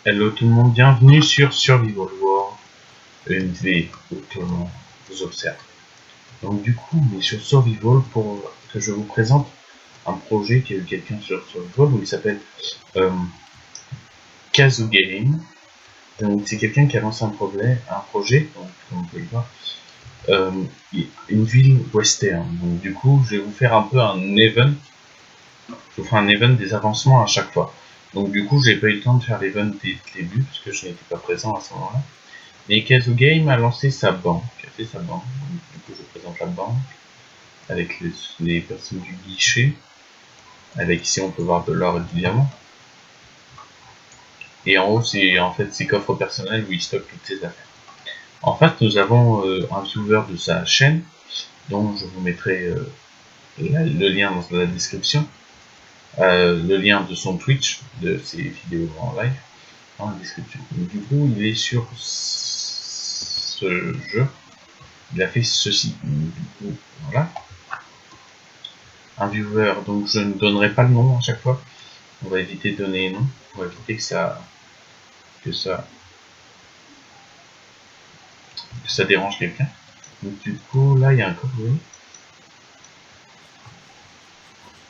Hello tout le monde, bienvenue sur Survival World, ENV, où tout le monde vous observe. Donc du coup, on est sur Survival pour que je vous présente un projet qui a eu quelqu'un sur Survival où il s'appelle Kazoo Game. Donc c'est quelqu'un qui a lancé un projet, donc, comme vous pouvez le voir, une ville western. Donc du coup, je vais vous faire un peu un event. Je vous ferai un event des avancements à chaque fois. Donc du coup, j'ai pas eu le temps de faire l'event des débuts parce que je n'étais pas présent à ce moment-là. Et Kazoo Game a lancé sa banque, a fait sa banque. Donc, du coup, je présente la banque avec les personnes du guichet. Avec ici, on peut voir de l'or et du diamant. Et en haut, c'est en fait ses coffres personnels où il stocke toutes ses affaires. En fait, nous avons un viewer de sa chaîne, dont je vous mettrai le lien dans la description. Le lien de son Twitch, de ses vidéos en live, dans la description. Donc, du coup, il est sur ce jeu. Il a fait ceci. Du coup, voilà. Un viewer, donc je ne donnerai pas le nom à chaque fois. On va éviter de donner les noms. On va éviter que ça dérange quelqu'un. Donc du coup, là, il y a un code.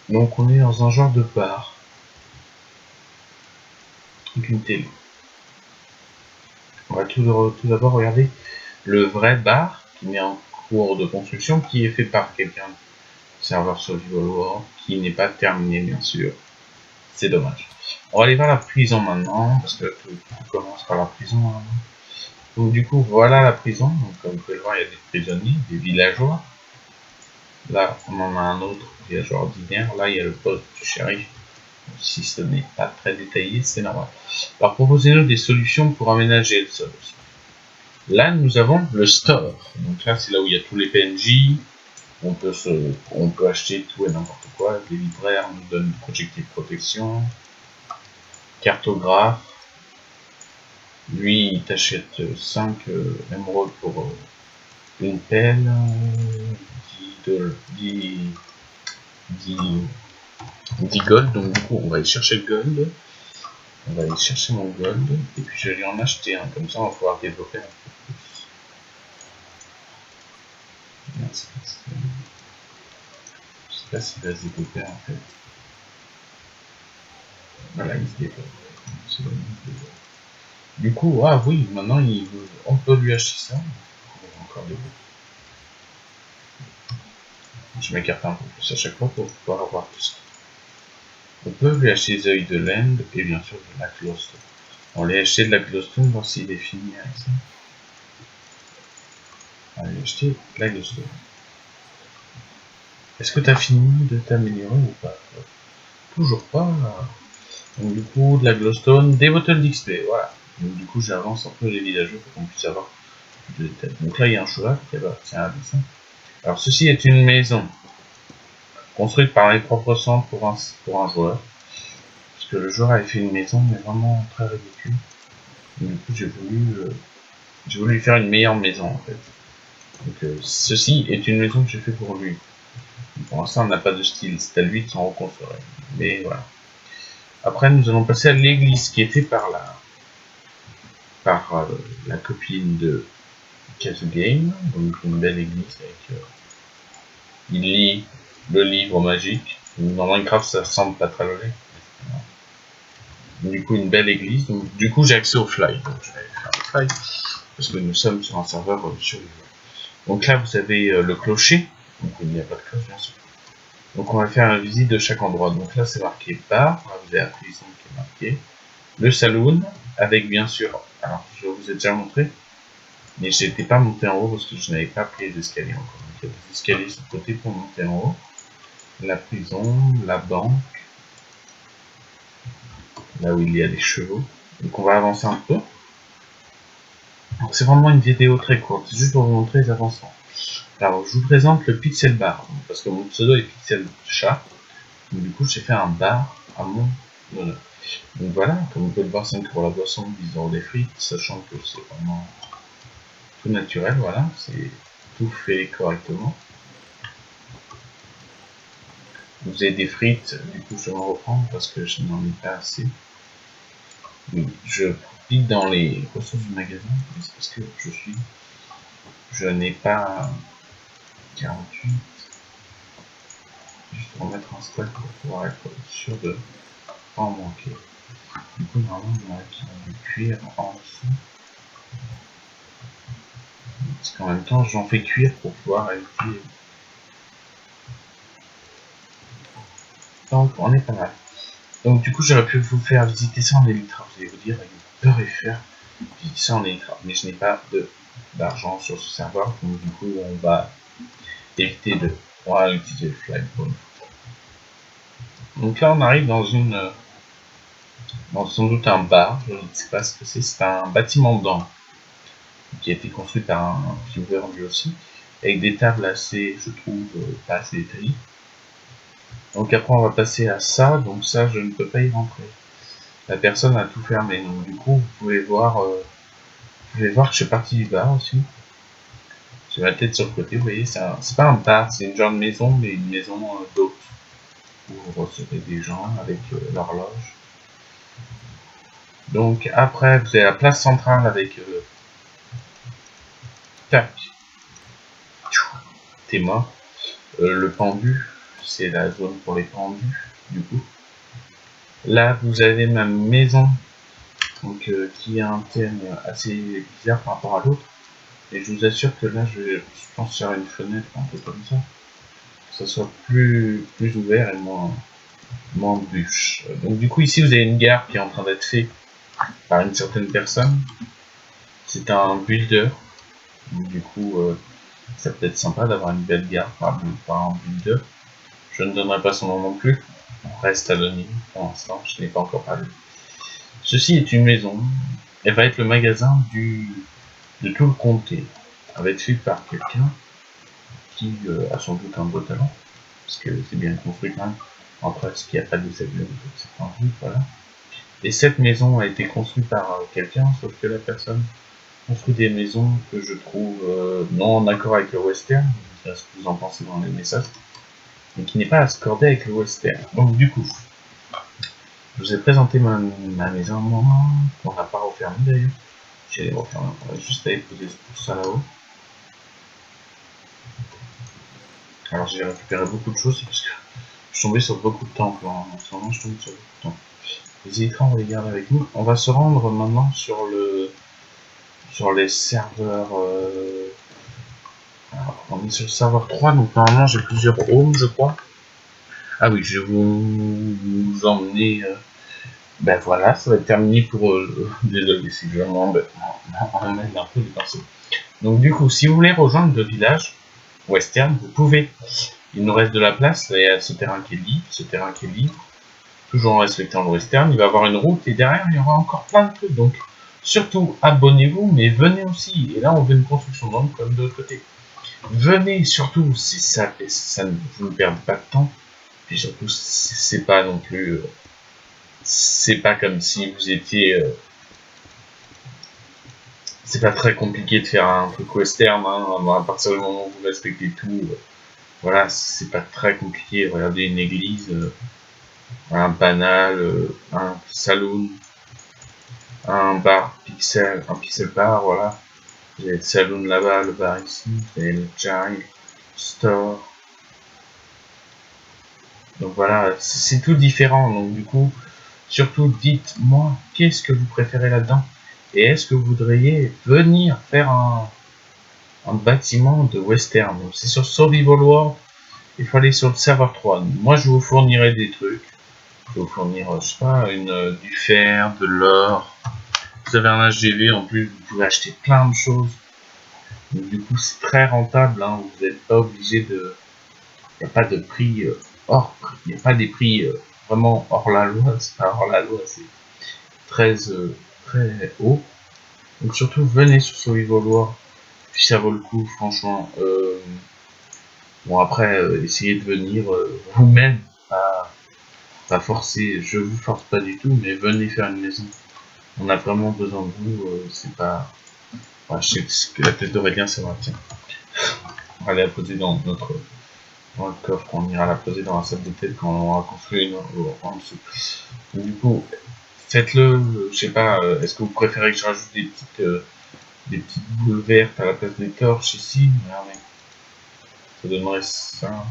Donc on est dans un genre de bar. Avec une télé. On va tout d'abord regarder le vrai bar qui est en cours de construction, qui est fait par quelqu'un, serveur Survival World, qui n'est pas terminé bien sûr. C'est dommage. On va aller vers la prison maintenant, parce que tout commence par la prison. Hein. Donc du coup, voilà la prison. Donc, comme vous pouvez le voir, il y a des prisonniers, des villageois. Là, on en a un autre villageois ordinaire. Là, il y a le poste du shérif. Si ce n'est pas très détaillé, c'est normal. Alors, proposez-nous des solutions pour aménager le sol. Là, nous avons le store. Donc là, c'est là où il y a tous les PNJ. On peut acheter tout et n'importe quoi. Des libraires nous donnent une projectile protection. Cartographe. Lui, il t'achète 5 émeraudes pour une pelle. 10 gold. Donc du coup, on va aller chercher le gold. On va aller chercher mon gold. Et puis je vais lui en acheter un. Comme ça, on va pouvoir développer un peu plus. Merci. Je sais pas s'il va se développer en fait. Voilà, il se développe. Du coup, ah oui, maintenant on peut lui acheter ça. On va encore développer. Je m'écarte un peu plus à chaque fois pour pouvoir avoir tout ça. On peut lui acheter des œils de land et bien sûr de la glowstone. On lui a acheté de la glowstone, voir s'il est fini avec ça. On va lui acheter de la glowstone. Est-ce que tu as fini de t'améliorer ou pas? Toujours pas. Donc du coup, de la glowstone, des bottles d'XP, voilà. Donc du coup, j'avance un peu les villageois pour qu'on puisse avoir de détails. Donc là, il y a un cheval qui va, tiens, un dessin. Alors ceci est une maison construite par mes propres cendres pour un joueur. Parce que le joueur avait fait une maison, mais vraiment très ridicule. Donc, du coup, j'ai voulu lui faire une meilleure maison en fait. Donc ceci est une maison que j'ai fait pour lui. Pour l'instant, on n'a pas de style, c'est à lui de s'en reconstruire. Mais voilà. Après, nous allons passer à l'église qui est faite par la copine de Kazoo Game. Donc une belle église avec il lit le livre magique. Dans Minecraft, ça semble pas très logique. Du coup, une belle église. Donc, du coup, j'ai accès au fly. Donc, je vais faire le fly parce que nous sommes sur un serveur survivant. Donc là, vous avez le clocher. Donc il n'y a pas de cloche, bien sûr. Donc on va faire une visite de chaque endroit. Donc là, c'est marqué bar. Là, vous avez la prison qui est marquée. Le saloon, avec bien sûr. Alors, je vous ai déjà montré. Mais je n'étais pas monté en haut parce que je n'avais pas pris les escaliers encore. Donc, il y a des escaliers sur le côté pour monter en haut. La prison, la banque. Là où il y a des chevaux. Donc on va avancer un peu. C'est vraiment une vidéo très courte. C'est juste pour vous montrer les avancements. Alors, je vous présente le Pixel Bar, parce que mon pseudo est Pixel Chat. Donc, du coup, j'ai fait un bar à mon honneur. Donc voilà, comme vous pouvez le voir, 5 pour la boisson, 10 € des frites, sachant que c'est vraiment tout naturel, voilà, c'est tout fait correctement. Vous avez des frites, du coup, je vais en reprendre parce que je n'en ai pas assez. Oui, je profite dans les ressources du magasin, c'est parce que je n'ai pas 48. Juste remettre un stock pour pouvoir être sûr de pas en manquer. Du coup, normalement, on a du cuir en dessous. Parce qu'en même temps, j'en fais cuire pour pouvoir éviter. Donc, on est pas mal. Donc, du coup, j'aurais pu vous faire visiter ça en Elytra. Vous allez vous dire, il peut faire visiter ça en Elytra. Mais je n'ai pas d'argent sur ce serveur. Donc, du coup, on va éviter de pouvoir utiliser le flagpole. Donc là, on arrive dans sans doute un bar. Je ne sais pas ce que c'est. C'est un bâtiment dedans qui a été construit par un viewer lui aussi, avec des tables assez, je trouve, pas assez détaillées. Donc après on va passer à ça, donc ça je ne peux pas y rentrer. La personne a tout fermé, donc du coup vous pouvez voir que je suis parti du bar aussi. J'ai ma tête sur le côté, vous voyez, c'est pas un bar, c'est une genre de maison, mais une maison d'hôte, où vous recevez des gens avec l'horloge. Donc après vous avez la place centrale avec tac, t'es mort. Le pendu, c'est la zone pour les pendus, du coup. Là, vous avez ma maison, donc qui a un thème assez bizarre par rapport à l'autre. Et je vous assure que là, je pense faire une fenêtre un peu comme ça, que ça soit plus ouvert et moins bûche. Donc du coup, ici, vous avez une gare qui est en train d'être faite par une certaine personne. C'est un builder. Donc du coup, ça peut être sympa d'avoir une belle gare par un builder. Je ne donnerai pas son nom non plus. On reste anonyme pour l'instant, je n'ai pas encore parlé. Ceci est une maison. Elle va être le magasin de tout le comté. Elle va être faite par quelqu'un qui a sans doute un beau talent, parce que c'est bien construit quand même. Après, ce qu'il n'y a pas de sablon, c'est pas un truc, voilà. Et cette maison a été construite par quelqu'un, sauf que la personne construit des maisons que je trouve non en accord avec le western, je sais ce que vous en pensez dans les messages, mais qui n'est pas accordé avec le western. Donc du coup, je vous ai présenté ma maison, qu'on n'a pas refermée d'ailleurs. J'ai refermé, on va juste aller poser tout ça là-haut. Alors j'ai récupéré beaucoup de choses parce que je suis tombé sur beaucoup de temples. En ce moment, je tombe sur beaucoup de temples. Les écrans, on va les garder avec nous. On va se rendre maintenant sur les serveurs. Alors, on est sur le serveur 3, donc normalement j'ai plusieurs homes, je crois. Ah oui, je vais vous emmener. Ben voilà, ça va être terminé pour. Désolé si je m'emmène un peu les pinceaux. Donc du coup, si vous voulez rejoindre le village western, vous pouvez. Il nous reste de la place, il y a ce terrain qui est libre, toujours en respectant le western, il va y avoir une route, et derrière il y aura encore plein de trucs, donc surtout abonnez-vous, mais venez aussi, et là on veut une construction d'ombre comme de l'autre côté. Venez surtout, si ça vous ne perdez pas de temps, puis surtout c'est pas non plus, c'est pas comme si vous étiez, c'est pas très compliqué de faire un truc western, hein, à partir du moment où vous respectez tout, voilà, c'est pas très compliqué. Regardez une église, un banal, un saloon, un bar un pixel bar, voilà. Vous avez le saloon là-bas, le bar ici, vous avez le giant store. Donc voilà, c'est tout différent. Donc du coup, surtout dites-moi qu'est-ce que vous préférez là-dedans. Et est-ce que vous voudriez venir faire un bâtiment de western. Donc c'est sur Survival World. Il faut aller sur le serveur 3. Moi je vous fournirai des trucs. Je vais vous fournir, je sais pas, du fer, de l'or. Vous avez un HGV en plus, vous pouvez acheter plein de choses. Donc, du coup c'est très rentable, hein. Vous n'êtes pas obligé de. Il n'y a pas de prix hors prix. Il n'y a pas des prix vraiment hors la loi. C'est pas hors la loi, c'est très haut. Donc surtout venez sur Survival World. Puis ça vaut le coup, franchement. Bon après, essayez de venir vous-même, pas forcer, je vous force pas du tout, mais venez faire une maison. On a vraiment besoin de vous, c'est pas... Enfin, je sais que la tête d'Aurélien, ça va, tiens. On va aller la poser dans le coffre, on ira la poser dans la salle d'hôtel quand on aura construit une en dessous. Donc, du coup, Faites-le, je sais pas, est-ce que vous préférez que je rajoute des petites boules vertes à la place des torches ici? Regardez. Ça donnerait ça.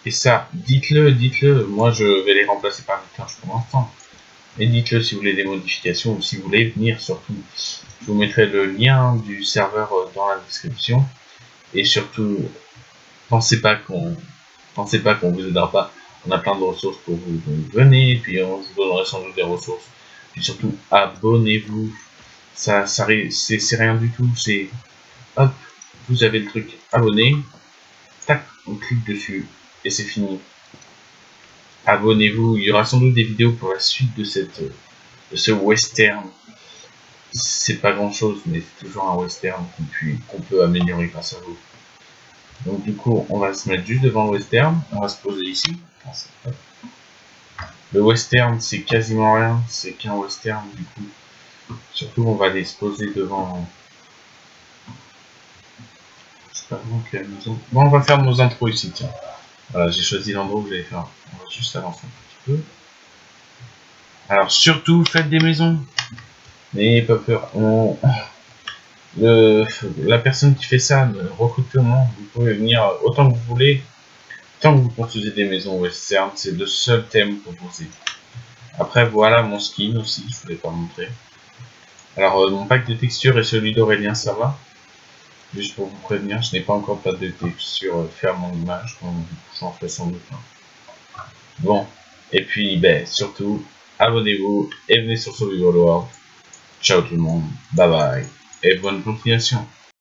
Et ça, dites-le. Moi, je vais les remplacer par des torches pour l'instant. Et dites-le si vous voulez des modifications ou si vous voulez venir surtout. Je vous mettrai le lien du serveur dans la description. Et surtout, pensez pas qu'on vous aidera pas. On a plein de ressources pour vous. Donc venez, et puis on vous donnera sans doute des ressources. Puis surtout, abonnez-vous. C'est rien du tout. C'est hop, vous avez le truc abonné. Tac, on clique dessus et c'est fini. Abonnez-vous. Il y aura sans doute des vidéos pour la suite de ce western. C'est pas grand chose, mais c'est toujours un western qu'on peut améliorer grâce à vous. Donc du coup, on va se mettre juste devant le western, on va se poser ici. Le western, c'est quasiment rien, c'est qu'un western du coup. Surtout, on va aller se poser devant... Je sais pas vraiment quelle maison. Bon, on va faire nos intros ici, tiens. Voilà, j'ai choisi l'endroit où j'allais faire. On va juste avancer un petit peu. Alors surtout, faites des maisons. N'ayez pas peur. La personne qui fait ça, recrutement, vous pouvez venir autant que vous voulez. Tant que vous construisez des maisons western, c'est le seul thème proposé. Après, voilà mon skin aussi, je ne voulais pas montrer. Alors, mon pack de textures et celui d'Aurélien, ça va. Juste pour vous prévenir, je n'ai pas encore de pack de texture faire mon image, j'en ferai sans doute. Bon, et puis, ben, surtout, abonnez-vous et venez sur Survival World. Ciao tout le monde, bye bye, et bonne continuation.